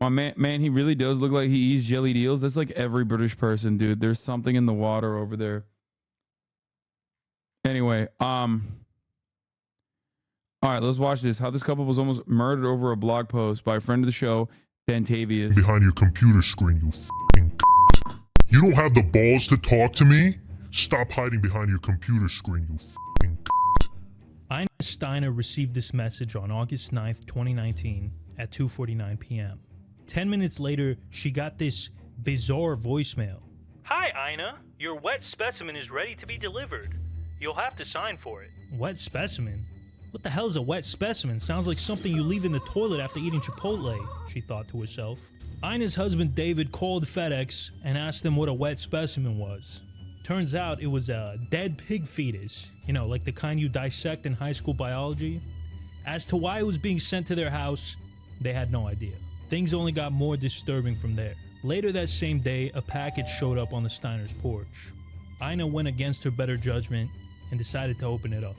My man, he really does look like he eats jellied eels. That's like every British person, dude. There's something in the water over there. Anyway, all right, let's watch this. How this couple was almost murdered over a blog post by a friend of the show, Dantavius. Behind your computer screen, you f***ing c***. You don't have the balls to talk to me? Stop hiding behind your computer screen, you f***ing c***. Ina Steiner received this message on August 9th, 2019 at 2:49 p.m. 10 minutes later, she got this bizarre voicemail. Hi, Ina. Your wet specimen is ready to be delivered. You'll have to sign for it. Wet specimen? What the hell is a wet specimen? Sounds like something you leave in the toilet after eating Chipotle, she thought to herself. Ina's husband David called FedEx and asked them what a wet specimen was. Turns out it was a dead pig fetus, you know, like the kind you dissect in high school biology. As to why it was being sent to their house, they had no idea. Things only got more disturbing from there. Later that same day, a package showed up on the Steiners' porch. Ina went against her better judgment and decided to open it up.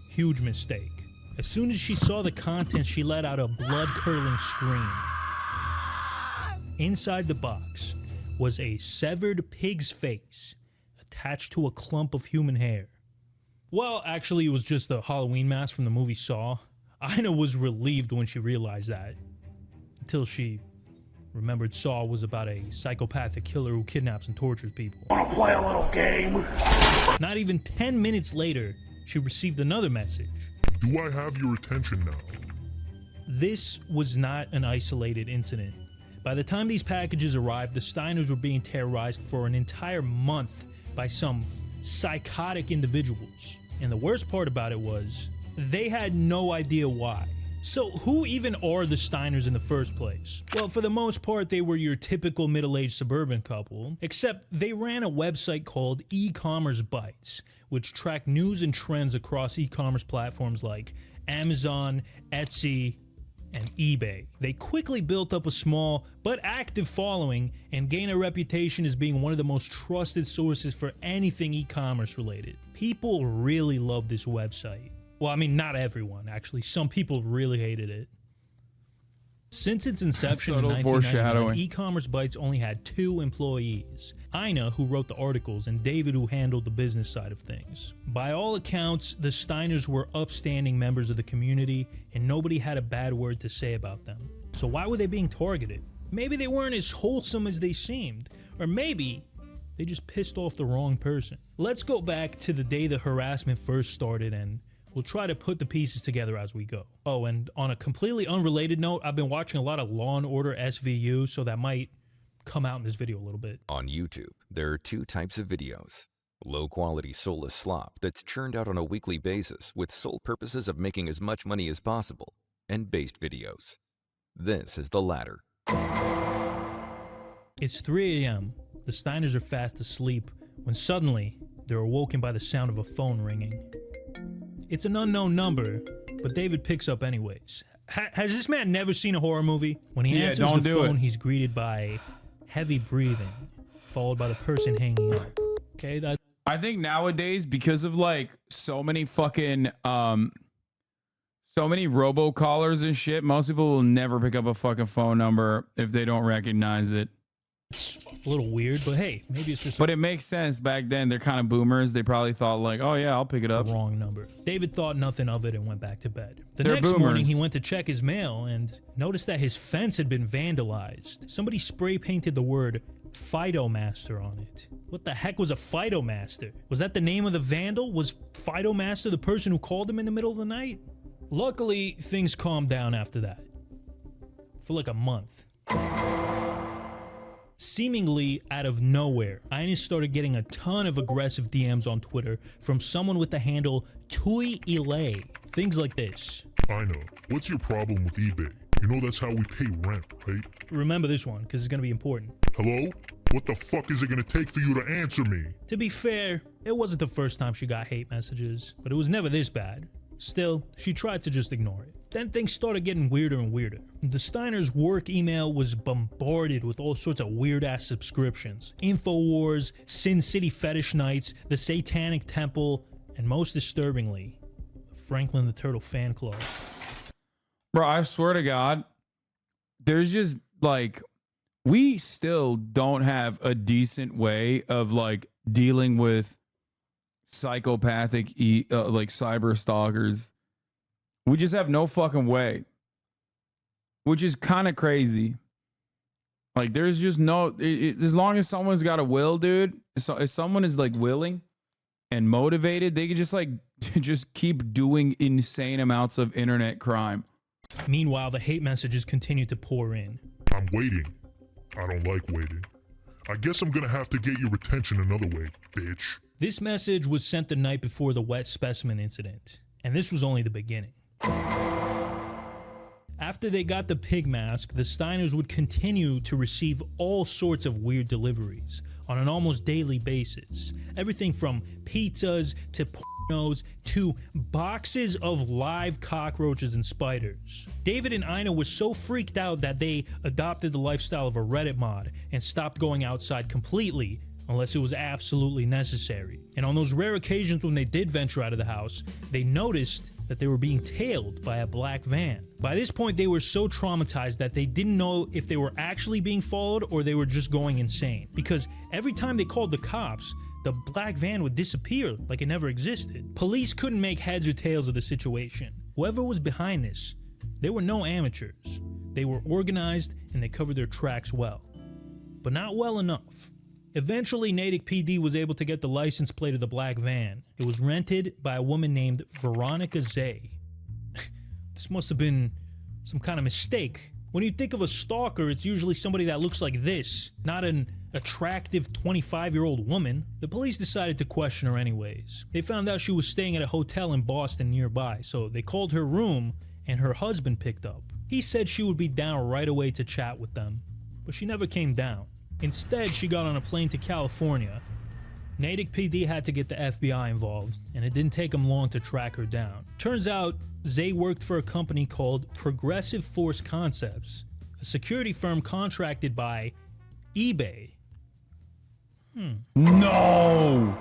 Huge mistake. As soon as she saw the contents, she let out a blood-curdling scream. Inside the box was a severed pig's face attached to a clump of human hair. Well, actually, it was just a Halloween mask from the movie Saw. Ina was relieved when she realized that, until she remembered Saw was about a psychopathic killer who kidnaps and tortures people. Wanna play a little game? Not even 10 minutes later, she received another message. Do I have your attention now? This was not an isolated incident. By the time these packages arrived, the Steiners were being terrorized for an entire month by some psychotic individuals. And the worst part about it was, they had no idea why. So who even are the Steiners in the first place? Well, for the most part, they were your typical middle-aged suburban couple, except they ran a website called E-Commerce Bytes, which tracked news and trends across e-commerce platforms like Amazon, Etsy, and eBay. They quickly built up a small but active following and gained a reputation as being one of the most trusted sources for anything e-commerce related. People really loved this website. Well, I mean, not everyone, actually. Some people really hated it. Since its inception in 1999, E-Commerce Bytes only had 2 employees. Ina, who wrote the articles, and David, who handled the business side of things. By all accounts, the Steiners were upstanding members of the community, and nobody had a bad word to say about them. So why were they being targeted? Maybe they weren't as wholesome as they seemed. Or maybe they just pissed off the wrong person. Let's go back to the day the harassment first started, and we'll try to put the pieces together as we go. Oh, and on a completely unrelated note, I've been watching a lot of Law & Order SVU, so that might come out in this video a little bit. On YouTube, there are 2 types of videos. Low-quality, soulless slop that's churned out on a weekly basis with sole purposes of making as much money as possible, and based videos. This is the latter. It's 3 a.m. The Steiners are fast asleep when suddenly they're awoken by the sound of a phone ringing. It's an unknown number, but David picks up anyways. Has this man never seen a horror movie? When he answers the phone, he's greeted by heavy breathing, followed by the person hanging up. Okay, that. I think nowadays, because of like so many fucking so many robocallers and shit, most people will never pick up a fucking phone number if they don't recognize it. It's a little weird, but hey, maybe it's just. But it makes sense. Back then, they're kind of boomers. They probably thought like, oh yeah, I'll pick it up. Wrong number. David thought nothing of it and went back to bed. The next morning, he went to check his mail and noticed that his fence had been vandalized. Somebody spray painted the word Phytomaster on it. What the heck was a Phytomaster? Was that the name of the vandal? Was Phytomaster the person who called him in the middle of the night? Luckily, things calmed down after that. For like a month. Seemingly out of nowhere, Ina started getting a ton of aggressive DMs on Twitter from someone with the handle Tui Things like this. Ina, what's your problem with eBay? You know that's how we pay rent, right? Remember this one, because it's going to be important. Hello? What the fuck is it going to take for you to answer me? To be fair, it wasn't the first time she got hate messages, but it was never this bad. Still, she tried to just ignore it. Then things started getting weirder and weirder. The Steiners' work email was bombarded with all sorts of weird-ass subscriptions. InfoWars, Sin City Fetish Nights, the Satanic Temple, and most disturbingly, Franklin the Turtle fan club. Bro, I swear to God, there's just like, we still don't have a decent way of like dealing with psychopathic like cyber stalkers. We just have no fucking way, which is kind of crazy. Like, there's just no, as long as someone's got a will, dude, so if someone is like willing and motivated, they can just like just keep doing insane amounts of internet crime. Meanwhile, the hate messages continue to pour in. I'm waiting. I don't like waiting. I guess I'm gonna have to get your attention another way, bitch. This message was sent the night before the wet specimen incident, and this was only the beginning. After they got the pig mask, the Steiners would continue to receive all sorts of weird deliveries on an almost daily basis. Everything from pizzas to pornos to boxes of live cockroaches and spiders. David and Ina were so freaked out that they adopted the lifestyle of a Reddit mod and stopped going outside completely unless it was absolutely necessary. And on those rare occasions when they did venture out of the house, they noticed that they were being tailed by a black van. By this point, they were so traumatized that they didn't know if they were actually being followed or they were just going insane. Because every time they called the cops, the black van would disappear like it never existed. Police couldn't make heads or tails of the situation. Whoever was behind this, they were no amateurs. They were organized and they covered their tracks well. But not well enough. Eventually, Natick PD was able to get the license plate of the black van. It was rented by a woman named Veronica Zay. This must have been some kind of mistake. When you think of a stalker, it's usually somebody that looks like this, not an attractive 25-year-old woman. The police decided to question her anyways. They found out she was staying at a hotel in Boston nearby, so they called her room and her husband picked up. He said she would be down right away to chat with them, but she never came down. Instead, she got on a plane to California. Natick PD had to get the FBI involved, and it didn't take them long to track her down. Turns out, Zay worked for a company called Progressive Force Concepts, a security firm contracted by eBay. No!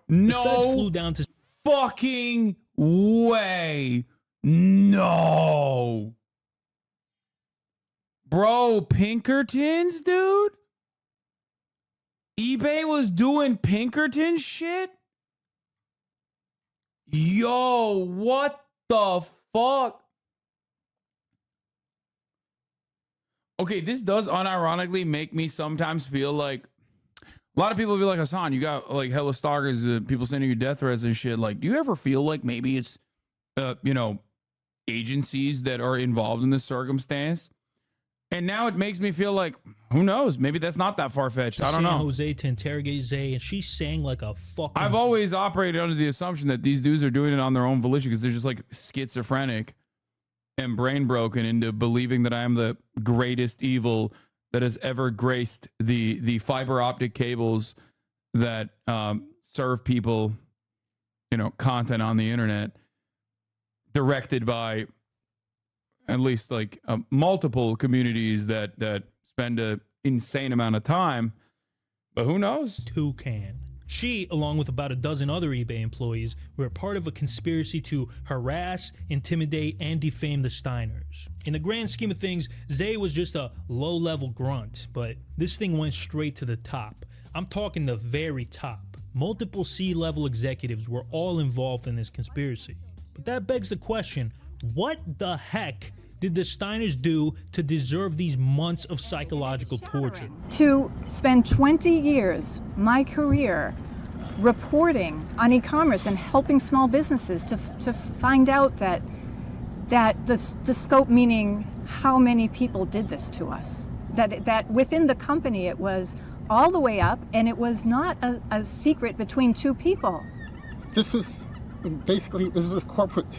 The feds flew down to Fucking way. No. Bro, Pinkertons, dude? eBay was doing Pinkerton shit? Yo, what the fuck? Okay, this does unironically make me sometimes feel like a lot of people be like, Hasan, you got like hella stalkers, people sending you death threats and shit. Like, do you ever feel like maybe it's, agencies that are involved in this circumstance? And now it makes me feel like, who knows? Maybe that's not that far-fetched. I don't know. San Jose to interrogate Zay, and she sang like a fucking... I've always operated under the assumption that these dudes are doing it on their own volition because they're just like schizophrenic and brain broken into believing that I am the greatest evil that has ever graced the fiber optic cables that serve people, content on the internet, directed by at least like multiple communities that spend an insane amount of time. But who knows? Toucan. She, along with about a dozen other eBay employees, were part of a conspiracy to harass, intimidate, and defame the Steiners. In the grand scheme of things, Zay was just a low-level grunt, but this thing went straight to the top. I'm talking the very top. Multiple C-level executives were all involved in this conspiracy. But that begs the question, what the heck did the Steiners do to deserve these months of psychological torture? To spend 20 years, my career, reporting on e-commerce and helping small businesses to find out that the scope, meaning how many people did this to us. That within the company it was all the way up, and it was not a secret between two people. This was corporate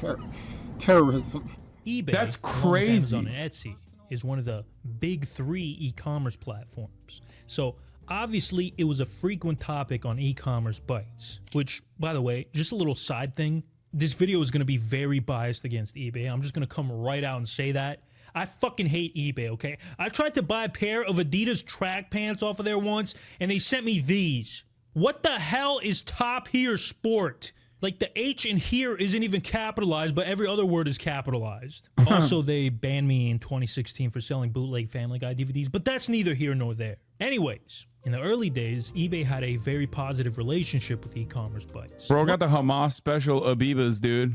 terrorism. eBay, that's crazy. along with Amazon and Etsy, is one of the big three e-commerce platforms. So obviously it was a frequent topic on e-commerce bites, which, by the way, just a little side thing, this video is going to be very biased against eBay. I'm just going to come right out and say that. I fucking hate eBay, okay? I tried to buy a pair of Adidas track pants off of there once, and they sent me these. What the hell is Top Here Sport? Like the H in here isn't even capitalized, but every other word is capitalized. Also, they banned me in 2016 for selling bootleg Family Guy DVDs, but that's neither here nor there. Anyways, in the early days, eBay had a very positive relationship with e-commerce bites. Bro got the Hamas special Abibas, dude.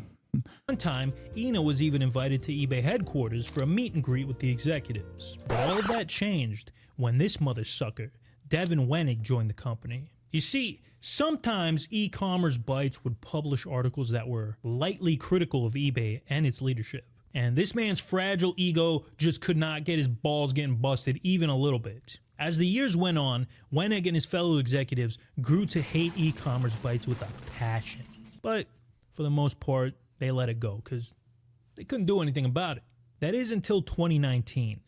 One time, Ina was even invited to eBay headquarters for a meet and greet with the executives. But all of that changed when this mother sucker, Devin Wenig, joined the company. You see, sometimes e-commerce bites would publish articles that were lightly critical of eBay and its leadership. And this man's fragile ego just could not get his balls getting busted even a little bit. As the years went on, Wenig and his fellow executives grew to hate e-commerce bites with a passion. But for the most part, they let it go because they couldn't do anything about it. That is until 2019.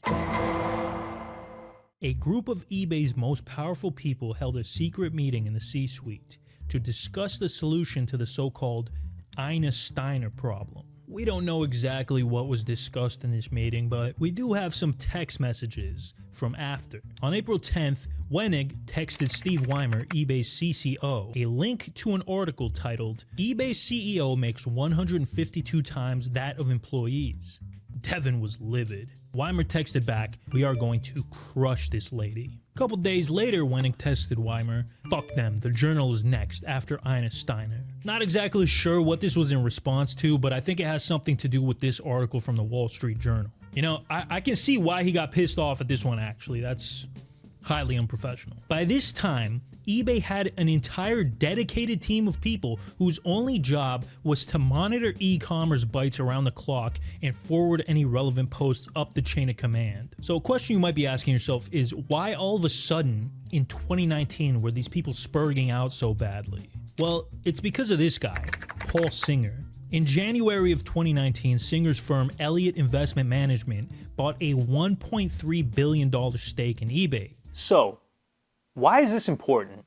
A group of eBay's most powerful people held a secret meeting in the C-suite to discuss the solution to the so-called Ina Steiner problem. We don't know exactly what was discussed in this meeting, but we do have some text messages from after. On April 10th, Wenig texted Steve Weimer, eBay's CCO, a link to an article titled, "eBay's CEO makes 152 times that of employees." Devin was livid. Weimer texted back, "We are going to crush this lady." A couple days later, Wenig texted Weimer, "Fuck them, the journal is next after Ina Steiner." Not exactly sure what this was in response to, but I think it has something to do with this article from the Wall Street Journal. You know, I can see why he got pissed off at this one, actually. That's highly unprofessional. By this time, eBay had an entire dedicated team of people whose only job was to monitor e-commerce bites around the clock and forward any relevant posts up the chain of command. So a question you might be asking yourself is, why all of a sudden in 2019 were these people spurting out so badly? Well, it's because of this guy, Paul Singer. In January of 2019, Singer's firm Elliott Investment Management bought a $1.3 billion stake in eBay. So, why is this important?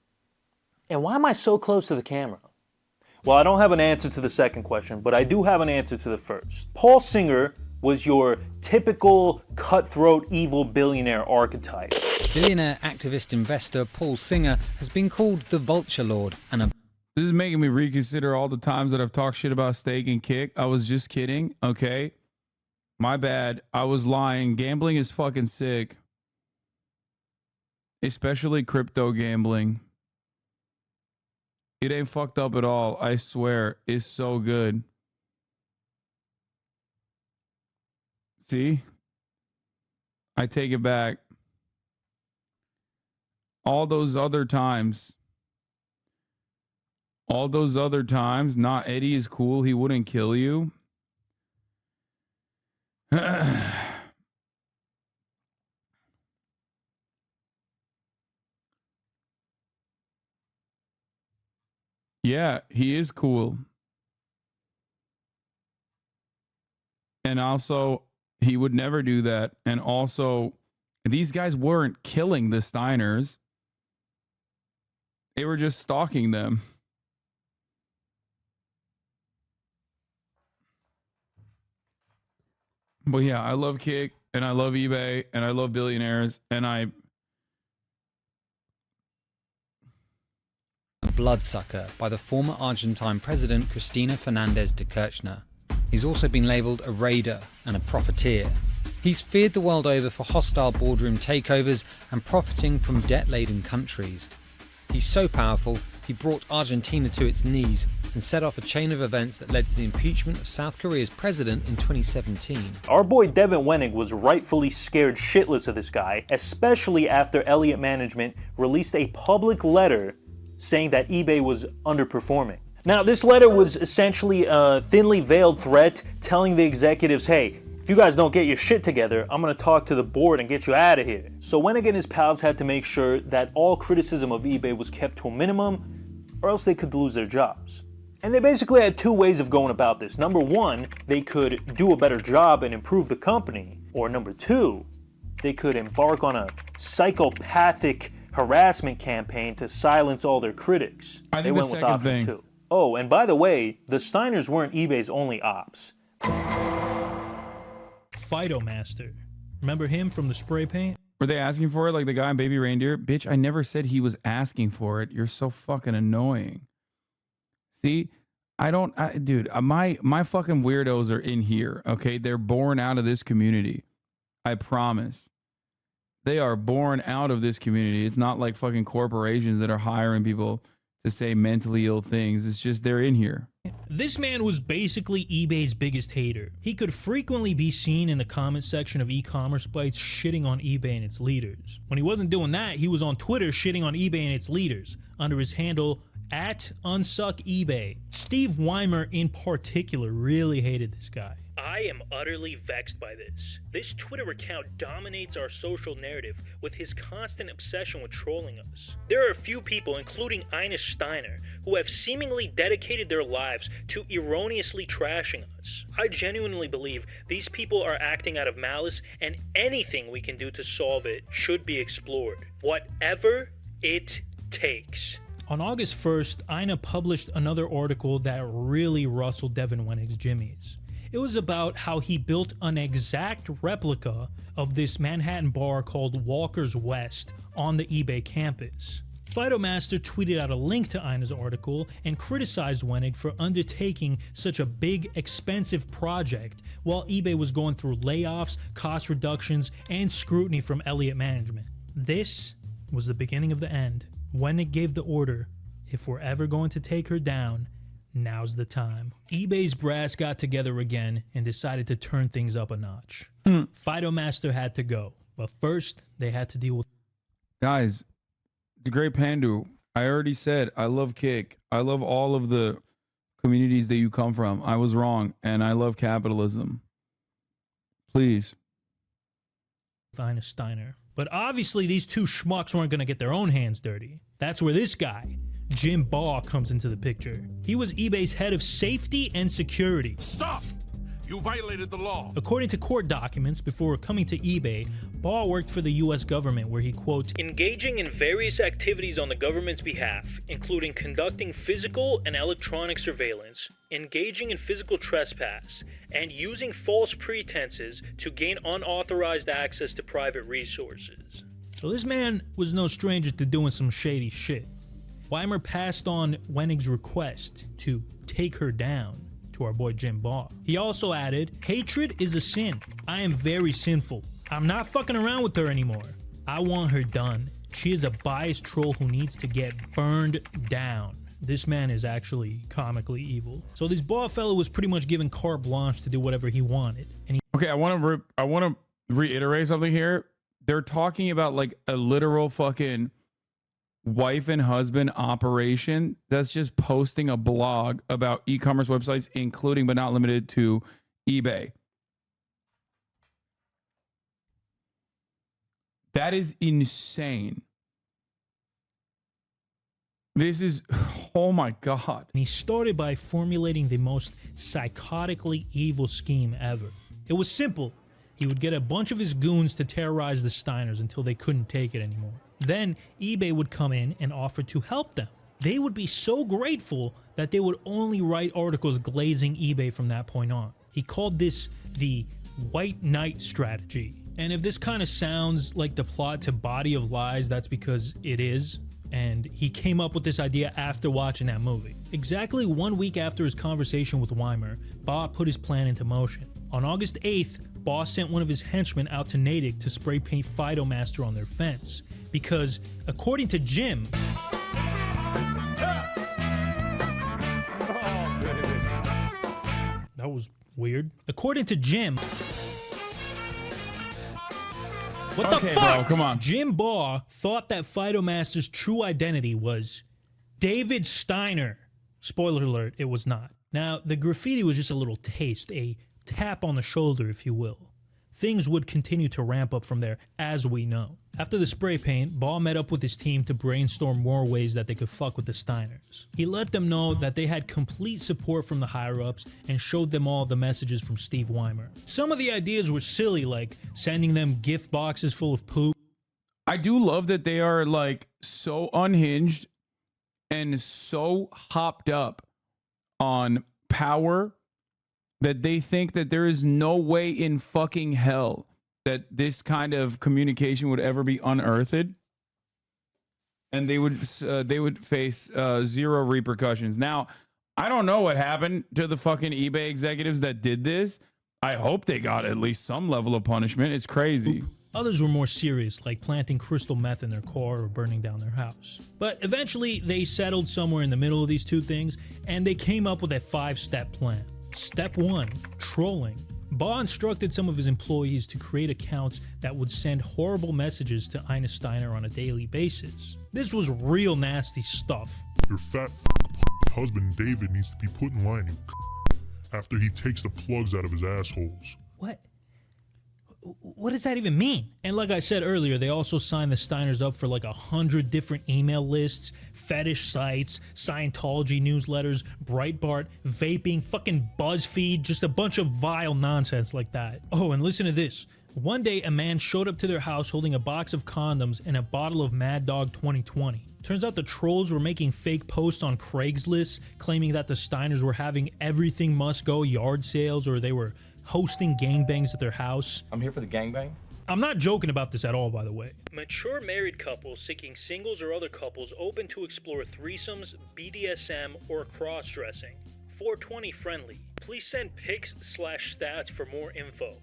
And why am I so close to the camera? Well, I don't have an answer to the second question, but I do have an answer to the first. Paul Singer was your typical cutthroat evil billionaire archetype. Billionaire activist investor Paul Singer has been called the Vulture Lord and a... This is making me reconsider all the times that I've talked shit about Steak and Kick. I was just kidding, okay? My bad. I was lying. Gambling is fucking sick. Especially crypto gambling. It ain't fucked up at all. I swear. It's so good. See? I take it back. All those other times, not Eddie is cool. He wouldn't kill you. Yeah, he is cool. And also, he would never do that. And also, these guys weren't killing the Steiners. They were just stalking them. But yeah, I love Kick, and I love eBay, and I love billionaires, and I... bloodsucker by the former Argentine president Cristina Fernandez de Kirchner. He's also been labelled a raider and a profiteer. He's feared the world over for hostile boardroom takeovers and profiting from debt-laden countries. He's so powerful, he brought Argentina to its knees and set off a chain of events that led to the impeachment of South Korea's president in 2017. Our boy Devin Wenig was rightfully scared shitless of this guy, especially after Elliott Management released a public letter saying that eBay was underperforming. Now, this letter was essentially a thinly veiled threat telling the executives, hey, if you guys don't get your shit together, I'm gonna talk to the board and get you out of here. So Wenig and his pals had to make sure that all criticism of eBay was kept to a minimum, or else they could lose their jobs. And they basically had two ways of going about this. Number one, they could do a better job and improve the company. Or number two, they could embark on a psychopathic harassment campaign to silence all their critics. I think they went with option two. Oh, and by the way, the Steiners weren't eBay's only ops. Phytomaster. Remember him from the spray paint? Were they asking for it like the guy in Baby Reindeer? Bitch, I never said he was asking for it. You're so fucking annoying. See, dude, my fucking weirdos are in here. Okay. They're born out of this community. I promise. They are born out of this community. It's not like fucking corporations that are hiring people to say mentally ill things. It's just they're in here. This man was basically eBay's biggest hater. He could frequently be seen in the comment section of e-commerce sites shitting on eBay and its leaders. When he wasn't doing that, he was on Twitter shitting on eBay and its leaders under his handle @unsuckebay. Steve Weimer in particular really hated this guy. I am utterly vexed by this. This Twitter account dominates our social narrative with his constant obsession with trolling us. There are a few people, including Ines Steiner, who have seemingly dedicated their lives to erroneously trashing us. I genuinely believe these people are acting out of malice, and anything we can do to solve it should be explored. Whatever it takes. On August 1st, Ina published another article that really rustled Devin Wenig's jimmies. It was about how he built an exact replica of this Manhattan bar called Walker's West on the eBay campus. Fidomaster tweeted out a link to Ina's article and criticized Wenig for undertaking such a big, expensive project while eBay was going through layoffs, cost reductions, and scrutiny from Elliott management. This was the beginning of the end. Wenig gave the order, if we're ever going to take her down, now's the time. eBay's brass got together again and decided to turn things up a notch. Fidomaster had to go, but first they had to deal with... Guys, the great Pandu, I already said I love Kick. I love all of the communities that you come from. I was wrong, and I love capitalism. Please. Ina Steiner. But obviously these two schmucks weren't going to get their own hands dirty. That's where this guy, Jim Baugh, comes into the picture. He was eBay's head of safety and security. Stop! You violated the law. According to court documents, before coming to eBay, Baugh worked for the US government where he, quote, engaging in various activities on the government's behalf, including conducting physical and electronic surveillance, engaging in physical trespass, and using false pretenses to gain unauthorized access to private resources. So this man was no stranger to doing some shady shit. Weimer passed on Wenig's request to take her down to our boy Jim Baugh. He also added, hatred is a sin. I am very sinful. I'm not fucking around with her anymore. I want her done. She is a biased troll who needs to get burned down. This man is actually comically evil. So this Baugh fellow was pretty much given carte blanche to do whatever he wanted. And he Okay, I want to reiterate something here. They're talking about like a literal fucking wife and husband operation that's just posting a blog about e-commerce websites, including but not limited to eBay. That is insane. This is, oh my God. he started by formulating the most psychotically evil scheme ever. It was simple. He would get a bunch of his goons to terrorize the Steiners until they couldn't take it anymore. Then eBay would come in and offer to help them. They would be so grateful that they would only write articles glazing eBay from that point on. He called this the White Knight strategy. And if this kind of sounds like the plot to Body of Lies, that's because it is. And he came up with this idea after watching that movie. Exactly 1 week after his conversation with Weimer, Baugh put his plan into motion. On August 8th, Baugh sent one of his henchmen out to Natick to spray paint Fidomaster on their fence. Because, according to Jim, that was weird. According to Jim, what the fuck? Bro, come on. Jim Baugh thought that Fidomaster's true identity was David Steiner. Spoiler alert, it was not. Now, the graffiti was just a little taste, a tap on the shoulder, if you will. Things would continue to ramp up from there, as we know. After the spray paint, Baugh met up with his team to brainstorm more ways that they could fuck with the Steiners. He let them know that they had complete support from the higher-ups and showed them all the messages from Steve Weimer. Some of the ideas were silly, like sending them gift boxes full of poop. I do love that they are like so unhinged and so hopped up on power that they think that there is no way in fucking hell that this kind of communication would ever be unearthed, and they would face zero repercussions. Now, I don't know what happened to the fucking eBay executives that did this. I hope they got at least some level of punishment. It's crazy. Others were more serious, like planting crystal meth in their car or burning down their house. But eventually, they settled somewhere in the middle of these two things, and they came up with a 5-step plan. Step 1, trolling. Baugh instructed some of his employees to create accounts that would send horrible messages to Ina Steiner on a daily basis. This was real nasty stuff. Your fat husband David needs to be put in line, you after he takes the plugs out of his assholes. What does that even mean? And like I said earlier, they also signed the Steiners up for like 100 different email lists, fetish sites, Scientology newsletters, Breitbart, vaping, fucking BuzzFeed, just a bunch of vile nonsense like that. Oh, and listen to this. One day, a man showed up to their house holding a box of condoms and a bottle of Mad Dog 2020. Turns out the trolls were making fake posts on Craigslist, claiming that the Steiners were having everything must go yard sales, or they were hosting gangbangs at their house. I'm here for the gangbang. I'm not joking about this at all, by the way. Mature married couples seeking singles or other couples open to explore threesomes, BDSM, or cross-dressing. 420 friendly. Please send pics/stats for more info.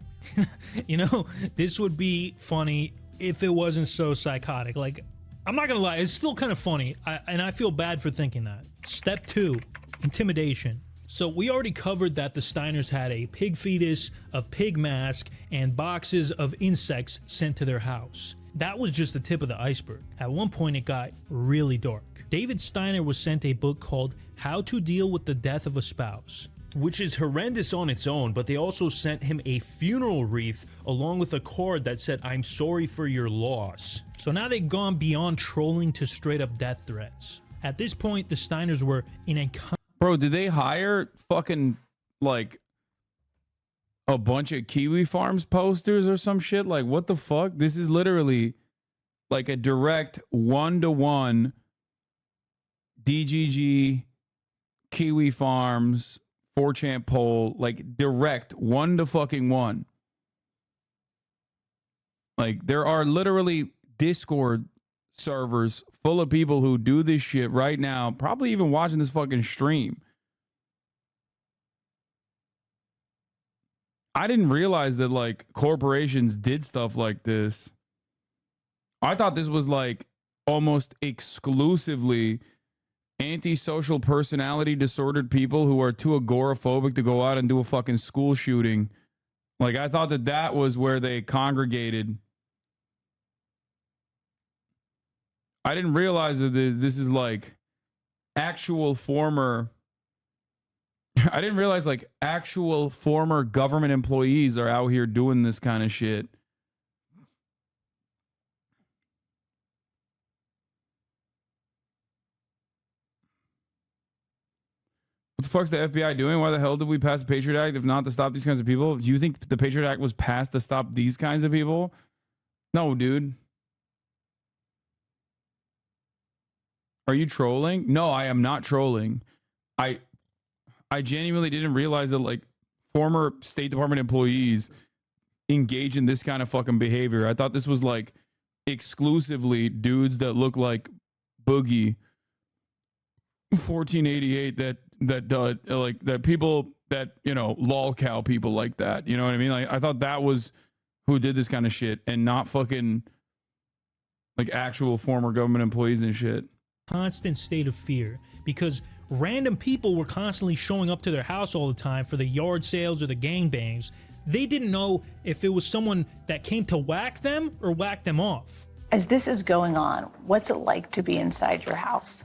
You know, this would be funny if it wasn't so psychotic. Like, I'm not gonna lie, it's still kind of funny, and I feel bad for thinking that. Step 2, intimidation. So we already covered that the Steiners had a pig fetus, a pig mask, and boxes of insects sent to their house. That was just the tip of the iceberg. At one point it got really dark. David Steiner was sent a book called How to Deal with the Death of a Spouse, which is horrendous on its own, but they also sent him a funeral wreath along with a card that said, "I'm sorry for your loss." So now they've gone beyond trolling to straight up death threats. At this point, the Steiners were in a Bro, did they hire fucking like a bunch of Kiwi Farms posters or some shit? Like, what the fuck? This is literally like a direct 1-to-1 DGG Kiwi Farms 4chan poll, like direct 1-to-1. Like, there are literally Discord servers full of people who do this shit right now, probably even watching this fucking stream. I didn't realize that like corporations did stuff like this. I thought this was like almost exclusively antisocial personality disordered people who are too agoraphobic to go out and do a fucking school shooting. Like, I thought that that was where they congregated. I didn't realize that this is like actual former. I didn't realize like actual former government employees are out here doing this kind of shit. What the fuck's the FBI doing? Why the hell did we pass the Patriot Act if not to stop these kinds of people? Do you think the Patriot Act was passed to stop these kinds of people? No, dude. Are you trolling? No, I am not trolling. I genuinely didn't realize that like former State Department employees engage in this kind of fucking behavior. I thought this was like exclusively dudes that look like Boogie 1488 that people that, you know, lol cow people like that. You know what I mean? Like, I thought that was who did this kind of shit and not fucking like actual former government employees and shit. Constant state of fear because random people were constantly showing up to their house all the time for the yard sales or the gangbangs. They didn't know if it was someone that came to whack them or whack them off. As this is going on, what's it like to be inside your house?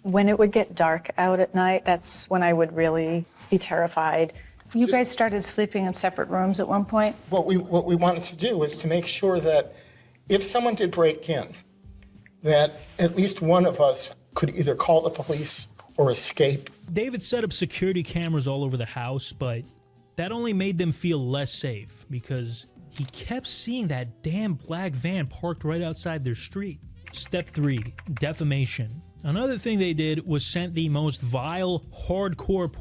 When it would get dark out at night, that's when I would really be terrified. You guys started sleeping in separate rooms at one point? What we wanted to do was to make sure that if someone did break in, that at least one of us could either call the police or escape. David set up security cameras all over the house, but that only made them feel less safe because he kept seeing that damn black van parked right outside their street. Step 3, defamation. Another thing they did was sent the most vile, hardcore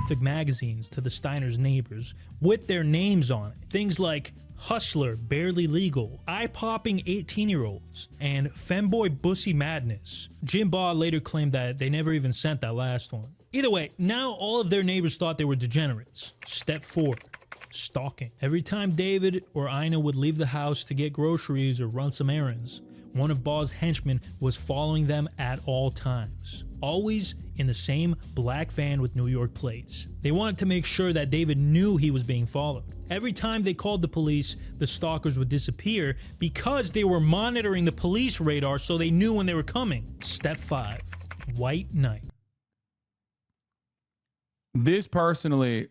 graphic magazines to the Steiners' neighbors with their names on it. Things like Hustler, Barely Legal, Eye-Popping 18-Year-Olds, and Femboy Bussy Madness. Jim Baugh later claimed that they never even sent that last one. Either way, now all of their neighbors thought they were degenerates. Step 4. Stalking. Every time David or Ina would leave the house to get groceries or run some errands, one of Baugh's henchmen was following them at all times, always in the same black van with New York plates. They wanted to make sure that David knew he was being followed. Every time they called the police, the stalkers would disappear because they were monitoring the police radar so they knew when they were coming. Step 5. White Knight. This personally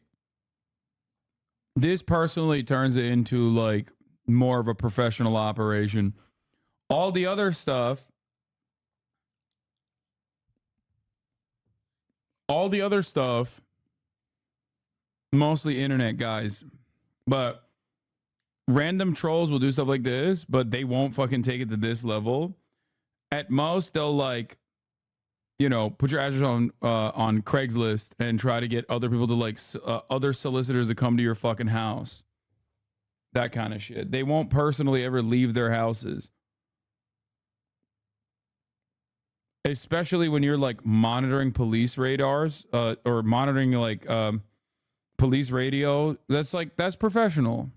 turns it into like more of a professional operation. All the other stuff, mostly internet guys, but random trolls will do stuff like this, but they won't fucking take it to this level. At most, they'll like, you know, put your address on Craigslist and try to get other people to like other solicitors to come to your fucking house. That kind of shit. They won't personally ever leave their houses. Especially when you're like monitoring police radars or monitoring like police radio. That's professional.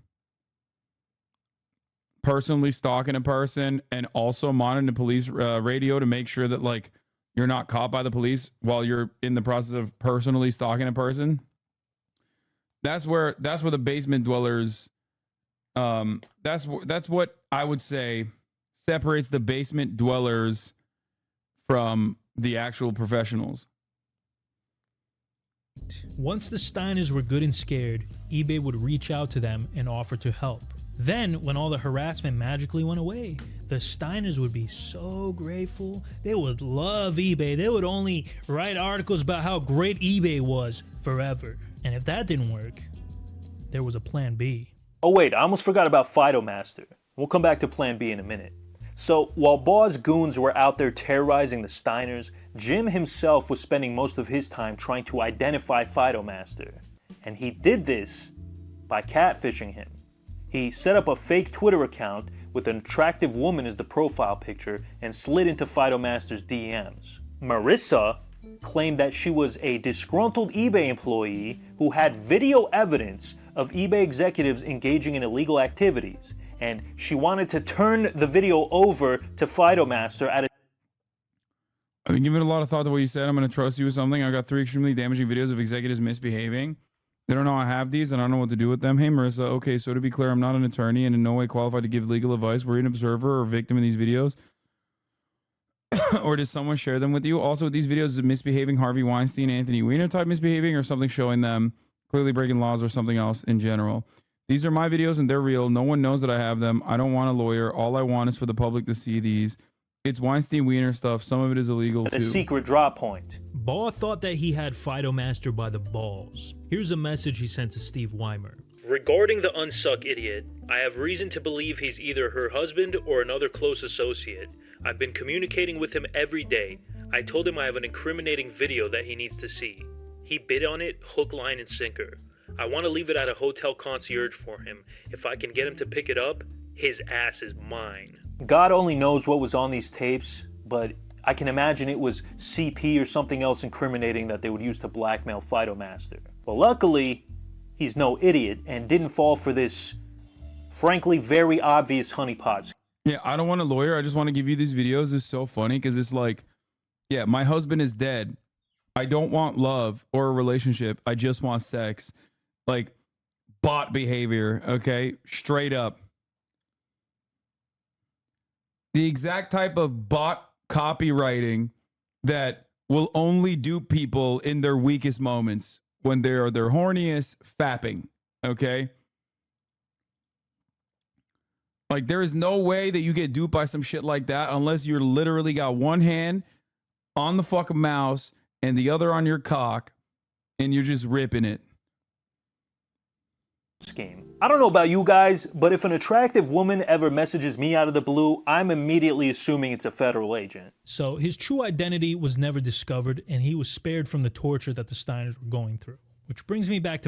Personally stalking a person and also monitoring the police radio to make sure that like you're not caught by the police while you're in the process of personally stalking a person. That's where the basement dwellers. That's what I would say separates the basement dwellers from the actual professionals. Once the Steiners were good and scared, eBay would reach out to them and offer to help. Then, when all the harassment magically went away, the Steiners would be so grateful. They would love eBay. They would only write articles about how great eBay was forever. And if that didn't work, there was a plan B. Oh wait, I almost forgot about Fidomaster. We'll come back to plan B in a minute. So, while Baugh's goons were out there terrorizing the Steiners, Jim himself was spending most of his time trying to identify Fidomaster. And he did this by catfishing him. He set up a fake Twitter account with an attractive woman as the profile picture and slid into Fidomaster's DMs. Marissa claimed that she was a disgruntled eBay employee who had video evidence of eBay executives engaging in illegal activities, and she wanted to turn the video over to Fidomaster at a... I've been giving a lot of thought to what you said. I'm going to trust you with something. I got 3 extremely damaging videos of executives misbehaving. They don't know I have these, and I don't know what to do with them. Hey, Marissa, okay, so to be clear, I'm not an attorney and in no way qualified to give legal advice. Were you an observer or victim in these videos? Or did someone share them with you? Also, with these videos, is it misbehaving Harvey Weinstein, Anthony Weiner type misbehaving, or something showing them clearly breaking laws or something else in general? These are my videos and they're real. No one knows that I have them. I don't want a lawyer. All I want is for the public to see these. It's Weinstein Weiner stuff. Some of it is illegal too. A secret drop point. Baugh thought that he had Fidomaster by the balls. Here's a message he sent to Steve Weimer. Regarding the unsuck idiot, I have reason to believe he's either her husband or another close associate. I've been communicating with him every day. I told him I have an incriminating video that he needs to see. He bid on it, hook, line, and sinker. I want to leave it at a hotel concierge for him. If I can get him to pick it up, his ass is mine. God only knows what was on these tapes, but I can imagine it was CP or something else incriminating that they would use to blackmail Fidomaster. But luckily, he's no idiot and didn't fall for this, frankly, very obvious honeypot. Yeah, I don't want a lawyer. I just want to give you these videos. It's so funny because it's like, yeah, my husband is dead. I don't want love or a relationship. I just want sex. Like, bot behavior, okay? Straight up. The exact type of bot copywriting that will only dupe people in their weakest moments when they're their horniest, fapping, okay? Like, there is no way that you get duped by some shit like that unless you're literally got one hand on the fucking mouse and the other on your cock and you're just ripping it. Scheme. I don't know about you guys, but if an attractive woman ever messages me out of the blue, I'm immediately assuming it's a federal agent. So his true identity was never discovered, and he was spared from the torture that the Steiners were going through. Which brings me back to